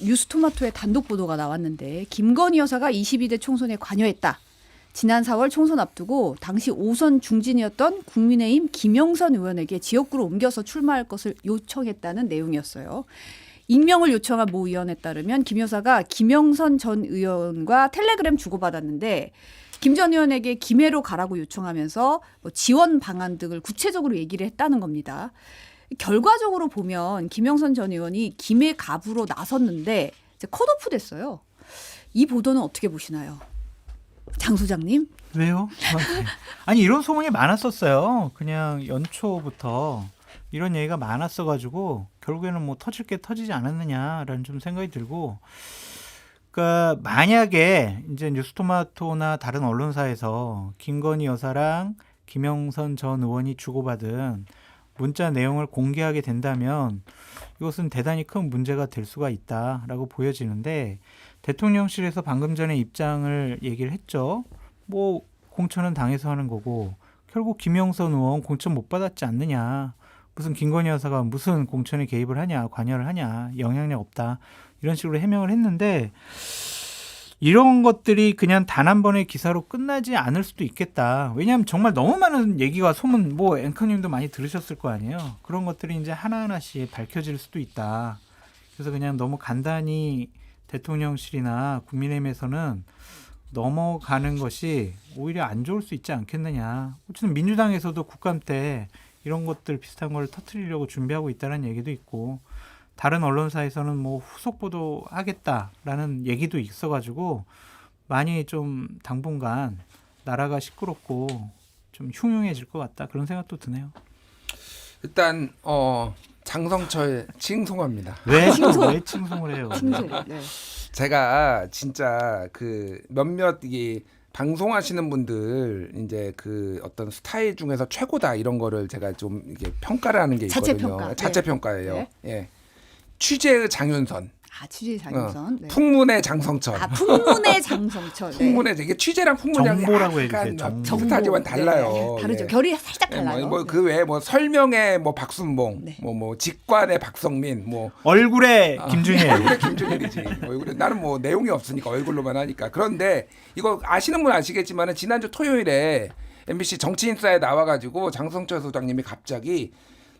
뉴스토마토의 단독 보도가 나왔는데 김건희 여사가 22대 총선에 관여했다. 지난 4월 총선 앞두고 당시 5선 중진이었던 국민의힘 김영선 의원에게 지역구로 옮겨서 출마할 것을 요청했다는 내용이었어요. 익명을 요청한 모 의원에 따르면 김 여사가 김영선 전 의원과 텔레그램 주고받았는데 김 전 의원에게 김해로 가라고 요청하면서 지원 방안 등을 구체적으로 얘기를 했다는 겁니다. 결과적으로 보면 김영선 전 의원이 김해 갑으로 나섰는데 이제 컷오프 됐어요. 이 보도는 어떻게 보시나요? 장 소장님? 왜요? 아니 이런 소문이 많았었어요. 그냥 연초부터 이런 얘기가 많았어가지고 결국에는 뭐 터질 게 터지지 않았느냐라는 좀 생각이 들고, 그러니까 만약에 이제 뉴스토마토나 다른 언론사에서 김건희 여사랑 김영선 전 의원이 주고받은 문자 내용을 공개하게 된다면 이것은 대단히 큰 문제가 될 수가 있다라고 보여지는데, 대통령실에서 방금 전에 입장을 얘기를 했죠. 뭐 공천은 당에서 하는 거고 결국 김영선 의원 공천 못 받았지 않느냐, 무슨 김건희 여사가 무슨 공천에 개입을 하냐, 관여를 하냐, 영향력 없다, 이런 식으로 해명을 했는데, 이런 것들이 그냥 단 한 번의 기사로 끝나지 않을 수도 있겠다. 왜냐하면 정말 너무 많은 얘기가, 소문, 뭐 앵커님도 많이 들으셨을 거 아니에요. 그런 것들이 이제 하나하나씩 밝혀질 수도 있다. 그래서 그냥 너무 간단히 대통령실이나 국민의힘에서는 넘어가는 것이 오히려 안 좋을 수 있지 않겠느냐. 어쨌든 민주당에서도 국감 때 이런 것들 비슷한 걸 터뜨리려고 준비하고 있다는 얘기도 있고, 다른 언론사에서는 뭐 후속 보도하겠다라는 얘기도 있어가지고 많이 좀 당분간 나라가 시끄럽고 좀 흉흉해질 것 같다, 그런 생각도 드네요. 일단 장성철 칭송합니다. 왜 칭송을 해요? 칭송. 네. 제가 진짜 그 몇몇 이 방송하시는 분들 이제 그 어떤 스타일 중에서 최고다 이런 거를 제가 좀 이게 평가를 하는 게 있거든요. 자체평가. 자체평가예요. 네. 예. 취재의 장윤선, 취재 장윤선. 네. 풍문의 장성철. 풍문의 장성철. 네. 풍문의 이게 취재랑 풍문이랑 정보라고 약간 해주세요. 비슷하지만 달라요. 네. 다르죠. 예. 결이 살짝 달라요. 뭐 그 외에 뭐 설명의 뭐 박순봉, 네. 뭐 직관의 박성민, 뭐 얼굴에 김준일. 얼굴에 김준일이지. 얼굴에 나는 뭐 내용이 없으니까 얼굴로만 하니까. 그런데 이거 아시는 분 아시겠지만은 지난주 토요일에 MBC 정치인사에 나와가지고 장성철 소장님이 갑자기,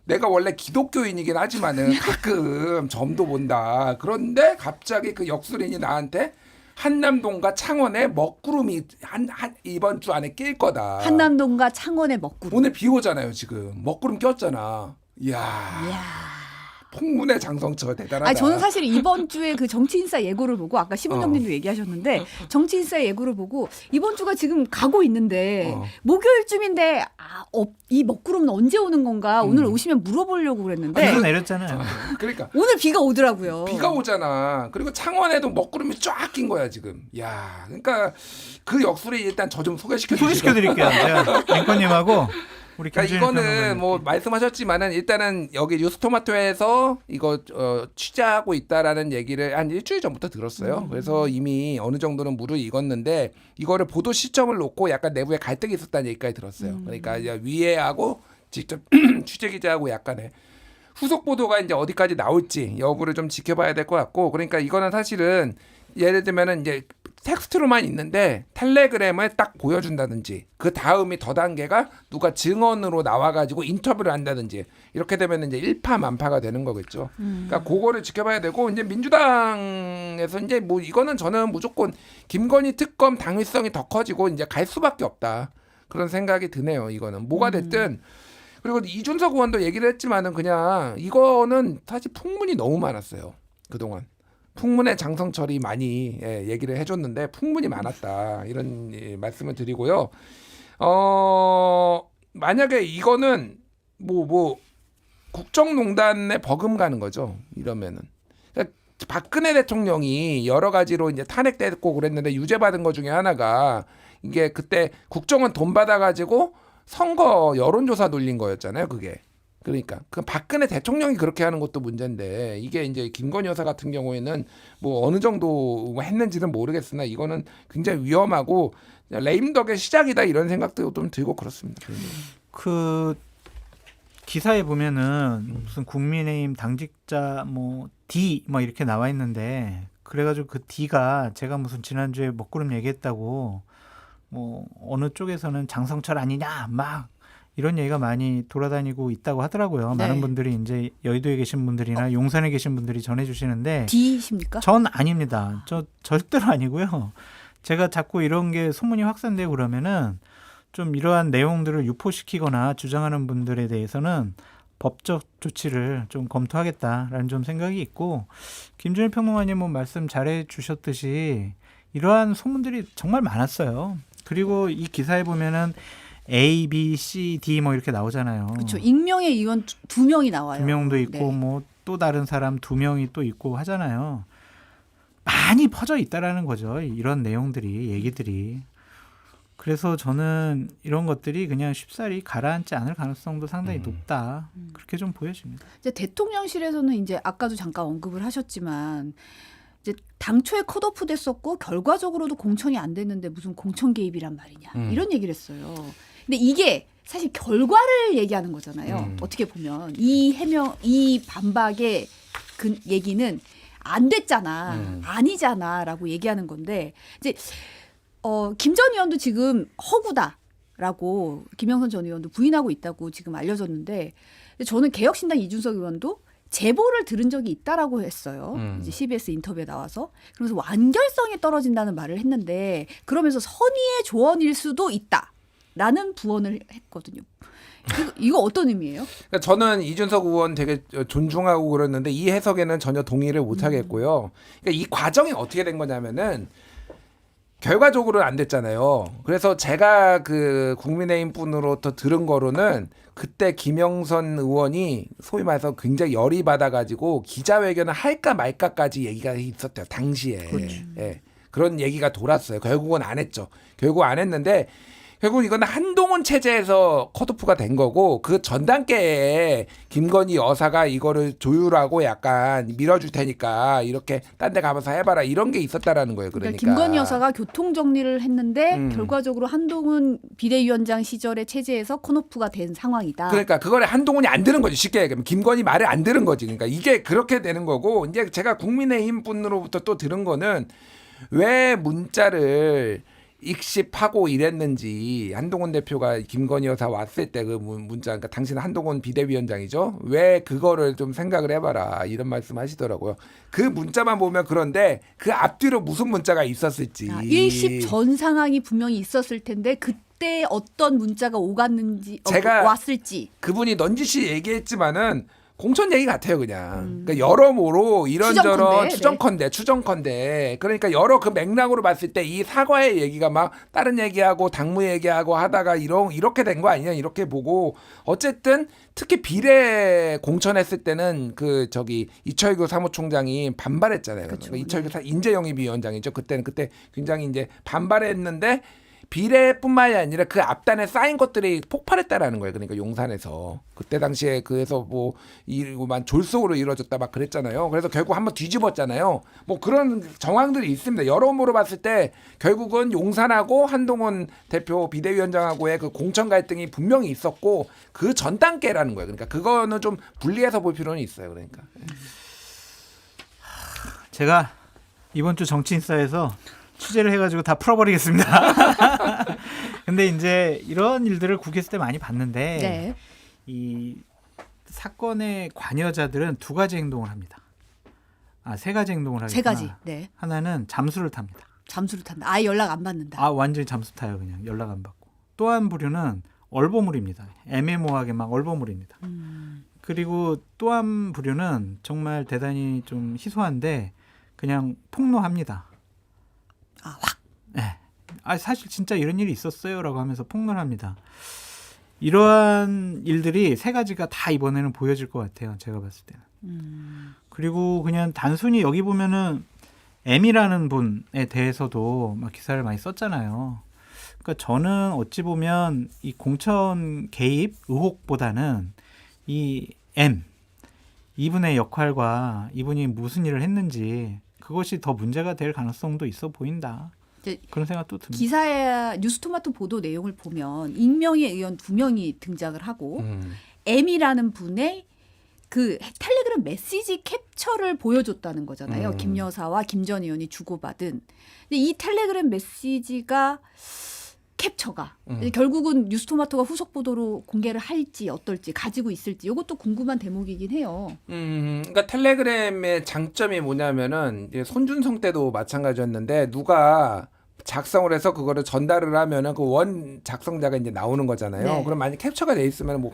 내가 원래 기독교인이긴 하지만은 가끔 점도 본다. 그런데 갑자기 그 역술인이 나한테 한남동과 창원에 먹구름이 이번 주 안에 낄 거다. 한남동과 창원의 먹구름. 오늘 비 오잖아요 지금. 먹구름 꼈잖아. 이야. 풍문의 장성철 대단하다. 저는 사실 이번 주에 그 정치인사 예고를 보고, 아까 심은정님도 얘기하셨는데 정치인사 예고를 보고 이번 주가 지금 가고 있는데 목요일쯤인데 이 먹구름은 언제 오는 건가, 오늘 오시면 물어보려고 그랬는데 비도 내렸잖아요. 그러니까 오늘 비가 오더라고요. 비가 오잖아. 그리고 창원에도 먹구름이 쫙 낀 거야 지금. 야, 그러니까 그 역술이 일단 저 좀 소개시켜드릴게요. 제가 앵커님하고 우리 그러니까 김준일 이거는 평론가님. 뭐 말씀하셨지만은 일단은 여기 뉴스토마토에서 이거 취재하고 있다라는 얘기를 한 일주일 전부터 들었어요. 그래서 이미 어느 정도는 물을 익었는데 이거를 보도 시점을 놓고 약간 내부에 갈등이 있었다는 얘기까지 들었어요. 그러니까 이제 위에하고 직접 취재 기자하고 약간의 후속 보도가 이제 어디까지 나올지 여부를 좀 지켜봐야 될 것 같고, 그러니까 이거는 사실은 예를 들면은 이제 텍스트로만 있는데 텔레그램을 딱 보여준다든지, 그 다음이 더 단계가 누가 증언으로 나와가지고 인터뷰를 한다든지, 이렇게 되면 이제 일파만파가 되는 거겠죠. 그러니까 그거를 지켜봐야 되고, 이제 민주당에서 이제 뭐 이거는 저는 무조건 김건희 특검 당위성이 더 커지고 이제 갈 수밖에 없다, 그런 생각이 드네요. 이거는 뭐가 됐든. 그리고 이준석 의원도 얘기를 했지만은 그냥 이거는 사실 풍문이 너무 많았어요 그동안. 풍문의 장성철이 많이 얘기를 해줬는데 풍문이 많았다, 이런 말씀을 드리고요. 만약에 이거는 뭐 국정농단에 버금가는 거죠. 이러면은. 그러니까 박근혜 대통령이 여러 가지로 이제 탄핵됐고 그랬는데 유죄받은 것 중에 하나가 이게 그때 국정원 돈 받아가지고 선거 여론조사 돌린 거였잖아요. 그게. 그러니까 그 박근혜 대통령이 그렇게 하는 것도 문제인데, 이게 이제 김건희 여사 같은 경우에는 뭐 어느 정도 했는지는 모르겠으나 이거는 굉장히 위험하고 레임덕의 시작이다, 이런 생각도 좀 들고 그렇습니다. 그 기사에 보면은 무슨 국민의힘 당직자 뭐 D 뭐 이렇게 나와 있는데 그래가지고 그 D가 제가 무슨 지난주에 먹구름 얘기했다고 뭐 어느 쪽에서는 장성철 아니냐 막 이런 얘기가 많이 돌아다니고 있다고 하더라고요. 네. 많은 분들이 이제 여의도에 계신 분들이나 용산에 계신 분들이 전해주시는데 D십니까? 전 아닙니다. 저 절대로 아니고요. 제가 자꾸 이런 게 소문이 확산되고 그러면은 좀 이러한 내용들을 유포시키거나 주장하는 분들에 대해서는 법적 조치를 좀 검토하겠다라는 좀 생각이 있고 김준일 평론가님 뭐 말씀 잘해 주셨듯이 이러한 소문들이 정말 많았어요. 그리고 이 기사에 보면은 A, B, C, D 뭐 이렇게 나오잖아요. 그렇죠. 익명의 의원 두 명이 나와요. 2명도 있고 네. 뭐 또 다른 사람 2명이 또 있고 하잖아요. 많이 퍼져 있다라는 거죠. 이런 내용들이 얘기들이. 그래서 저는 이런 것들이 그냥 쉽사리 가라앉지 않을 가능성도 상당히 높다. 그렇게 좀 보여집니다. 이제 대통령실에서는 이제 아까도 잠깐 언급을 하셨지만 이제 당초에 컷오프 됐었고 결과적으로도 공천이 안 됐는데 무슨 공천 개입이란 말이냐 이런 얘기를 했어요. 근데 이게 사실 결과를 얘기하는 거잖아요. 어떻게 보면 이 반박의 그 얘기는 안 됐잖아, 아니잖아라고 얘기하는 건데 이제 김 전 의원도 지금 허구다라고 김영선 전 의원도 부인하고 있다고 지금 알려졌는데 저는 개혁신당 이준석 의원도 제보를 들은 적이 있다라고 했어요. 이제 CBS 인터뷰에 나와서 그러면서 완결성이 떨어진다는 말을 했는데 그러면서 선의의 조언일 수도 있다라는 부언을 했거든요. 이거 어떤 의미예요? 그러니까 저는 이준석 의원 되게 존중하고 그랬는데 이 해석에는 전혀 동의를 못 하겠고요. 그러니까 이 과정이 어떻게 된 거냐면은 결과적으로는 안 됐잖아요. 그래서 제가 그 국민의힘 분으로부터 들은 거로는 그때 김영선 의원이 소위 말해서 굉장히 열이 받아가지고 기자회견을 할까 말까까지 얘기가 있었대요. 당시에. 예. 그런 얘기가 돌았어요. 결국은 안 했죠. 결국 안 했는데 결국 이건 한동훈 체제에서 컷오프가 된 거고 그 전 단계에 김건희 여사가 이거를 조율하고 약간 밀어줄 테니까 이렇게 딴 데 가면서 해봐라 이런 게 있었다라는 거예요. 그러니까 김건희 여사가 교통 정리를 했는데 결과적으로 한동훈 비대위원장 시절의 체제에서 컷오프가 된 상황이다. 그러니까 그거를 한동훈이 안 들은 거지. 쉽게 얘기하면 김건희 말을 안 들은 거지. 그러니까 이게 그렇게 되는 거고 이제 제가 국민의힘 분으로부터 또 들은 거는 왜 문자를 익십하고 이랬는지 한동훈 대표가 김건희 여사 왔을 때 그 문자 그러니까 당신은 한동훈 비대위원장이죠. 왜 그거를 좀 생각을 해봐라 이런 말씀하시더라고요. 그 문자만 보면 그런데 그 앞뒤로 무슨 문자가 있었을지 일십 전 상황이 분명히 있었을 텐데 그때 어떤 문자가 오갔는지 제가 왔을지 그분이 넌지시 얘기했지만은 공천 얘기 같아요 그냥. 그러니까 여러모로 이런저런 추정컨대. 그러니까 여러 그 맥락으로 봤을 때 이 사과의 얘기가 막 다른 얘기하고 당무 얘기하고 하다가 이렇게 된 거 아니냐 이렇게 보고 어쨌든 특히 비례 공천했을 때는 그 이철규 사무총장이 반발했잖아요. 그렇죠. 그러니까 이철규 인재영입위원장이죠. 그때 굉장히 이제 반발했는데. 비례뿐만이 아니라 그 앞단에 쌓인 것들이 폭발했다라는 거예요. 그러니까 용산에서 그때 당시에 그래서 뭐 이만 졸속으로 이루어졌다 막 그랬잖아요. 그래서 결국 한번 뒤집었잖아요. 뭐 그런 정황들이 있습니다. 여러모로 봤을 때 결국은 용산하고 한동훈 대표 비대위원장하고의 그 공천 갈등이 분명히 있었고 그 전 단계라는 거예요. 그러니까 그거는 좀 분리해서 볼 필요는 있어요. 그러니까 제가 이번 주 정치인사에서 취재를 해가지고 다 풀어버리겠습니다. 근데 이제 이런 일들을 국회에서 때 많이 봤는데 네. 이 사건의 관여자들은 두 가지 행동을 합니다. 세 가지 행동을 하겠구나. 세 가지. 네. 하나는 잠수를 탑니다. 잠수를 탄다. 아예 연락 안 받는다. 완전히 잠수 타요. 그냥 연락 안 받고. 또 한 부류는 얼버무립니다. 애매모호하게 막 얼버무립니다. 그리고 또 한 부류는 정말 대단히 좀 희소한데 그냥 폭로합니다. 확. 네. 사실 진짜 이런 일이 있었어요라고 하면서 폭로를 합니다. 이러한 일들이 세 가지가 다 이번에는 보여질 것 같아요. 제가 봤을 때는. 그리고 그냥 단순히 여기 보면은 M이라는 분에 대해서도 막 기사를 많이 썼잖아요. 그러니까 저는 어찌 보면 이 공천 개입 의혹보다는 이 M 이분의 역할과 이분이 무슨 일을 했는지 그것이 더 문제가 될 가능성도 있어 보인다. 그런 생각도 듭니다. 기사의 뉴스토마토 보도 내용을 보면 익명의 의원 2명이 등장을 하고 M이라는 분의 그 텔레그램 메시지 캡처를 보여줬다는 거잖아요. 음. 김 여사와 김 전 의원이 주고받은. 근데 이 텔레그램 메시지가 캡처가 결국은 뉴스토마토가 후속 보도로 공개를 할지 어떨지 가지고 있을지 이것도 궁금한 대목이긴 해요. 그러니까 텔레그램의 장점이 뭐냐면은 이제 손준성 때도 마찬가지였는데 누가 작성을 해서 그거를 전달을 하면은 그 원 작성자가 이제 나오는 거잖아요. 네. 그럼 만약 캡처가 돼 있으면 뭐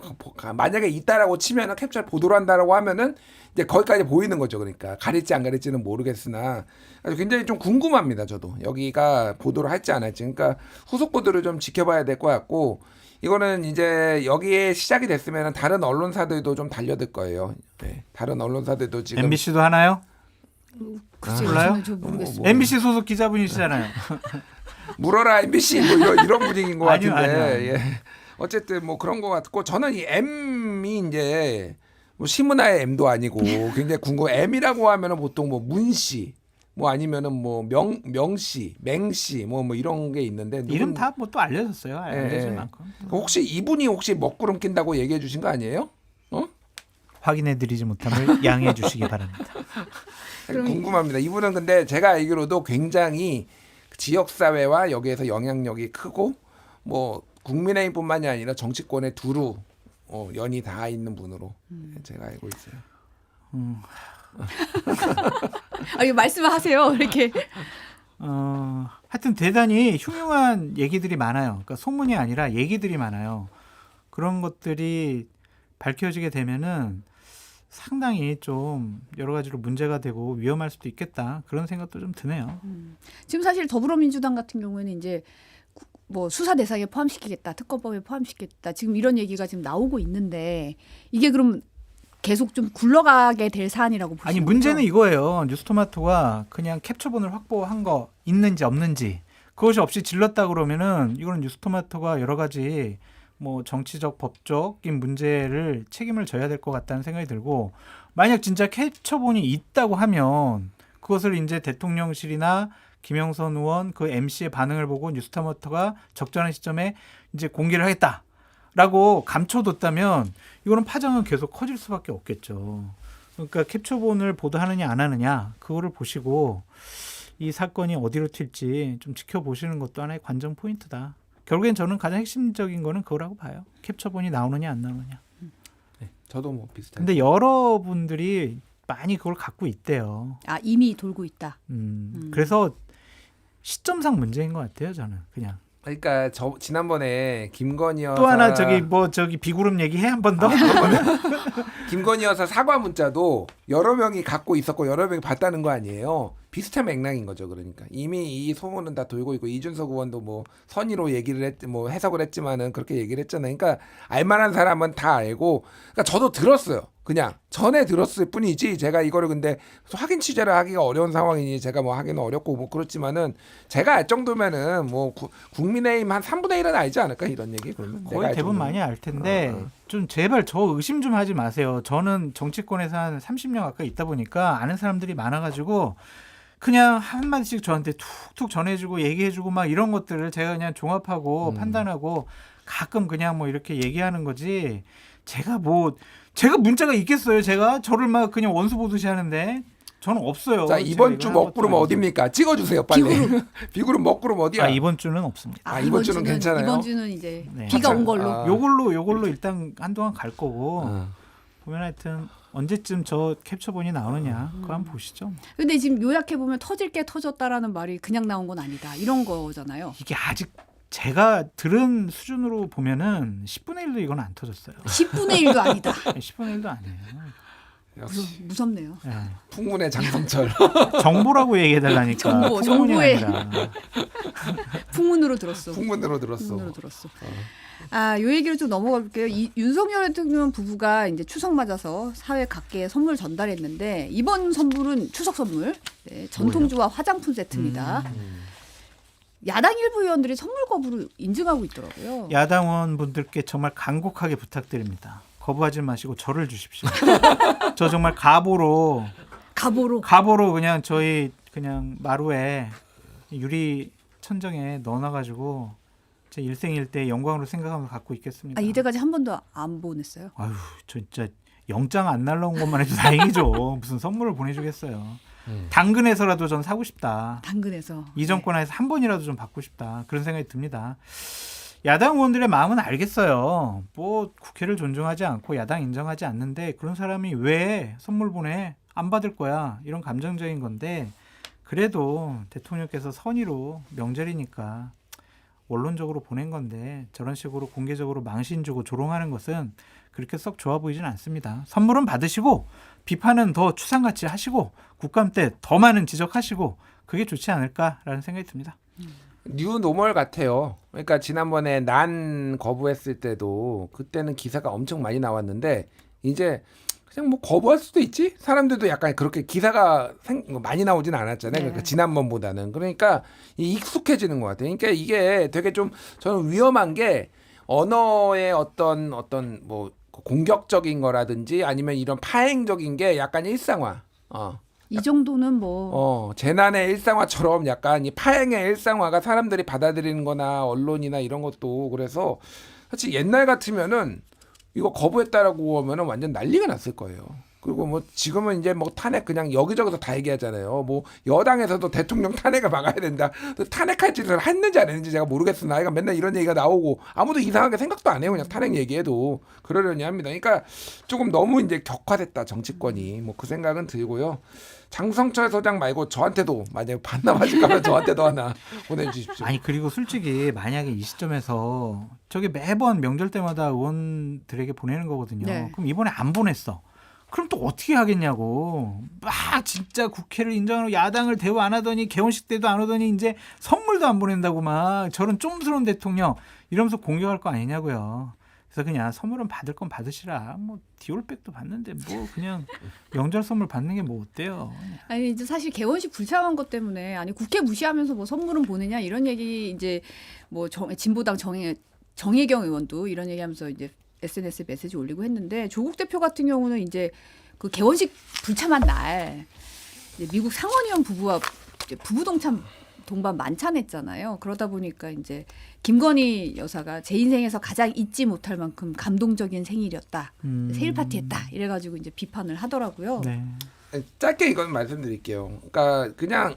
만약에 있다라고 치면은 캡처를 보도를 한다라고 하면은 이제 거기까지 보이는 거죠. 그러니까 가릴지 안 가릴지는 모르겠으나 아주 굉장히 좀 궁금합니다. 저도 여기가 보도를 할지 안 할지. 그러니까 후속 보도를 좀 지켜봐야 될 것 같고 이거는 이제 여기에 시작이 됐으면은 다른 언론사들도 좀 달려들 거예요. 네. 다른 언론사들도 지금 MBC도 하나요? 글쎄요, 몰라요? 저는 좀 모르겠어요. 뭐. MBC 소속 기자분이시잖아요. 물어라 MBC 뭐 이런 분위기인 것 아니요, 같은데 아니요. 예. 어쨌든 뭐 그런 것 같고 저는 이 M이 이제 뭐 시문화의 M도 아니고 굉장히 궁금해. M이라고 하면은 보통 뭐 문씨 뭐 아니면은 뭐 명씨, 맹씨 뭐 이런 게 있는데 이름 다 뭐 또 알려졌어요. 알려질 예. 만큼. 혹시 이분이 혹시 먹구름 낀다고 얘기해 주신 거 아니에요? 확인해드리지 못함을 양해해 주시기 바랍니다. 궁금합니다. 이분은 근데 제가 알기로도 굉장히 지역 사회와 여기에서 영향력이 크고 뭐 국민의힘뿐만이 아니라 정치권에 두루 연이 닿아 있는 분으로 제가 알고 있어요. 아, 이거 말씀하세요. 이렇게. 하여튼 대단히 흉흉한 얘기들이 많아요. 그러니까 소문이 아니라 얘기들이 많아요. 그런 것들이 밝혀지게 되면은 상당히 좀 여러 가지로 문제가 되고 위험할 수도 있겠다. 그런 생각도 좀 드네요. 지금 사실 더불어민주당 같은 경우에는 이제 뭐 수사 대상에 포함시키겠다, 특검법에 포함시키겠다. 지금 이런 얘기가 지금 나오고 있는데 이게 그럼 계속 좀 굴러가게 될 사안이라고 보시는 아니 문제는 이거예요. 뉴스토마토가 그냥 캡처본을 확보한 거 있는지 없는지 그것이 없이 질렀다 그러면은 이거는 뉴스토마토가 여러 가지 뭐 정치적 법적인 문제를 책임을 져야 될 것 같다는 생각이 들고 만약 진짜 캡처본이 있다고 하면 그것을 이제 대통령실이나 김영선 의원 그 MC의 반응을 보고 뉴스토마토가 적절한 시점에 이제 공개를 하겠다라고 감춰뒀다면 이거는 파장은 계속 커질 수밖에 없겠죠. 그러니까 캡처본을 보도하느냐 안 하느냐 그거를 보시고 이 사건이 어디로 튈지 좀 지켜보시는 것도 하나의 관전 포인트다. 결국엔 저는 가장 핵심적인 거는 그거라고 봐요. 캡처본이 나오느냐 안 나오느냐. 네, 저도 뭐 비슷해요. 근데 여러분들이 많이 그걸 갖고 있대요. 아, 이미 돌고 있다. 그래서 시점상 문제인 것 같아요. 저는 그냥. 그러니까 저 지난번에 김건희 여사 또 하나 저기 비구름 얘기해 한 번 더. 김건희 여사 사과 문자도 여러 명이 갖고 있었고 여러 명이 봤다는 거 아니에요. 비슷한 맥락인 거죠. 그러니까 이미 이 소문은 다 돌고 있고 이준석 의원도 뭐 선의로 뭐 해석을 했지만은 그렇게 얘기를 했잖아요. 그러니까 알만한 사람은 다 알고. 그러니까 저도 들었어요. 그냥 전에 들었을 뿐이지 제가 이거를 근데 확인 취재를 하기가 어려운 상황이니 제가 뭐 하기는 어렵고 뭐 그렇지만은 제가 알 정도면은 뭐 국민의힘 한 3분의 1은 알지 않을까 이런 얘기 그러면 거의 대부분 많이 알 텐데 좀 제발 저 의심 좀 하지 마세요. 저는 정치권에서 한 30년 가까이 있다 보니까 아는 사람들이 많아가지고 그냥 한마디씩 저한테 툭툭 전해주고 얘기해주고 막 이런 것들을 제가 그냥 종합하고 판단하고 가끔 그냥 뭐 이렇게 얘기하는 거지. 제가 문자가 있겠어요. 제가 저를 막 그냥 원수 보듯이 하는데 저는 없어요. 자 이번 주 먹구름 어디입니까? 찍어주세요 빨리. 비구름 먹구름 어디야? 이번 주는 없습니다. 이번 주는 괜찮아요? 이번 주는 이제 네. 비가 온 걸로. 요걸로 일단 한동안 갈 거고 보면 하여튼 언제쯤 저 캡처본이 나오느냐 그거 한번 보시죠. 근데 지금 요약해 보면 터질 게 터졌다라는 말이 그냥 나온 건 아니다. 이런 거잖아요. 이게 아직 제가 들은 수준으로 보면은 10분의 1도 이건 안 터졌어요. 10분의 1도 아니다. 10분의 1도 아니에요. 역시 무섭네요. 네. 풍문의 장성철. 정보라고 얘기해달라니까. 정보, 풍문이 정보에. 아니라. 풍문으로 들었어. 풍문으로 들었어. 풍문으로 들었어. 아, 요 얘기를 좀 넘어가 볼게요. 윤석열 대통령 부부가 이제 추석 맞아서 사회 각계에 선물 전달했는데 이번 선물은 추석 선물. 네, 전통주와 화장품 세트입니다. 야당 일부 의원들이 선물 거부를 인증하고 있더라고요. 야당 의원분들께 정말 간곡하게 부탁드립니다. 거부하지 마시고 저를 주십시오. 저 정말 가보로 그냥 저희 그냥 마루에 유리 천정에 넣어놔가지고 제 일생일대 영광으로 생각하면서 갖고 있겠습니다. 아, 이때까지 한 번도 안 보냈어요. 아유, 저 진짜 영장 안 날라온 것만 해도 다행이죠. 무슨 선물을 보내주겠어요. 당근에서라도 전 사고 싶다. 당근에서 이 정권에서 한 번이라도 좀 받고 싶다. 그런 생각이 듭니다. 야당 의원들의 마음은 알겠어요. 뭐 국회를 존중하지 않고 야당 인정하지 않는데 그런 사람이 왜 선물 보내? 안 받을 거야. 이런 감정적인 건데 그래도 대통령께서 선의로 명절이니까 원론적으로 보낸 건데 저런 식으로 공개적으로 망신 주고 조롱하는 것은 그렇게 썩 좋아 보이진 않습니다. 선물은 받으시고 비판은 더 추상같이 하시고 국감 때 더 많은 지적하시고 그게 좋지 않을까라는 생각이 듭니다. 뉴 노멀 같아요. 그러니까 지난번에 난 거부했을 때도 그때는 기사가 엄청 많이 나왔는데 이제 그냥 뭐 거부할 수도 있지? 사람들도 약간 그렇게 기사가 많이 나오진 않았잖아요. 그러니까 지난번보다는. 그러니까 익숙해지는 것 같아요. 그러니까 이게 되게 좀 저는 위험한 게 언어의 어떤 뭐 공격적인 거라든지 아니면 이런 파행적인 게 약간 일상화. 이 정도는 뭐 재난의 일상화처럼 약간 이 파행의 일상화가 사람들이 받아들이는 거나 언론이나 이런 것도 그래서 사실 옛날 같으면은 이거 거부했다라고 하면은 완전 난리가 났을 거예요. 그리고 뭐 지금은 이제 뭐 탄핵 그냥 여기저기서 다 얘기하잖아요. 뭐 여당에서도 대통령 탄핵을 막아야 된다. 탄핵할 짓을 했는지 안 했는지 제가 모르겠으나 아이가 맨날 이런 얘기가 나오고 아무도 이상하게 생각도 안 해요. 그냥 탄핵 얘기해도 그러려니 합니다. 그러니까 조금 너무 이제 격화됐다 정치권이 뭐 그 생각은 들고요. 장성철 소장 말고 저한테도 만약에 반납하실까면 저한테도 하나 보내주십시오. 아니 그리고 솔직히 만약에 이 시점에서 저게 매번 명절 때마다 의원들에게 보내는 거거든요. 네. 그럼 이번에 안 보냈어. 그럼 또 어떻게 하겠냐고. 막 진짜 국회를 인정하고 야당을 대우 안 하더니 개원식 때도 안 오더니 이제 선물도 안 보낸다고 막 저런 쫌스러운 대통령 이러면서 공격할 거 아니냐고요. 그래서 그냥 선물은 받을 건 받으시라. 뭐 디올백도 받는데 뭐 그냥 명절 선물 받는 게 뭐 어때요? 아니 이제 사실 개원식 불참한 것 때문에 아니 국회 무시하면서 뭐 선물은 보내냐 이런 얘기 이제 뭐 진보당 정혜경 의원도 이런 얘기하면서 이제 SNS에 메시지 올리고 했는데 조국 대표 같은 경우는 이제 그 개원식 불참한 날 이제 미국 상원의원 부부와 이제 부부 동반 만찬했잖아요. 그러다 보니까 이제 김건희 여사가 제 인생에서 가장 잊지 못할 만큼 감동적인 생일이었다. 생일 파티했다. 이래가지고 이제 비판을 하더라고요. 네. 짧게 이건 말씀드릴게요. 그러니까 그냥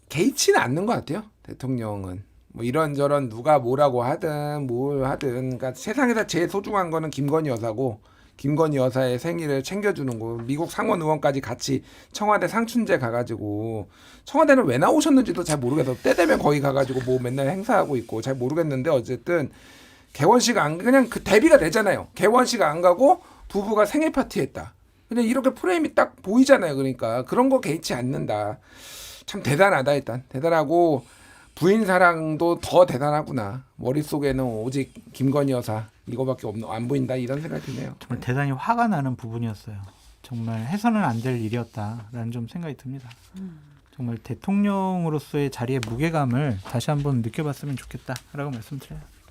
개의치는 않는 것 같아요. 대통령은 뭐 이런저런 누가 뭐라고 하든 뭘 하든 그러니까 세상에서 제일 소중한 거는 김건희 여사고 김건희 여사의 생일을 챙겨주는 거. 미국 상원 의원까지 같이 청와대 상춘제 가가지고 청와대는 왜 나오셨는지도 잘 모르겠어. 때 되면 거기 가가지고 뭐 맨날 행사하고 있고 잘 모르겠는데 어쨌든 개원식 안 그냥 그 대비가 되잖아요. 개원식 안 가고 부부가 생일 파티했다. 그냥 이렇게 프레임이 딱 보이잖아요. 그러니까 그런 거 개의치 않는다. 참 대단하다 일단 대단하고 부인 사랑도 더 대단하구나. 머릿속에는 오직 김건희 여사 이거밖에 안 보인다 이런 생각이 드네요. 정말 대단히 화가 나는 부분이었어요. 정말 해서는 안 될 일이었다라는 좀 생각이 듭니다. 정말 대통령으로서의 자리의 무게감을 다시 한번 느껴봤으면 좋겠다라고 말씀드려요.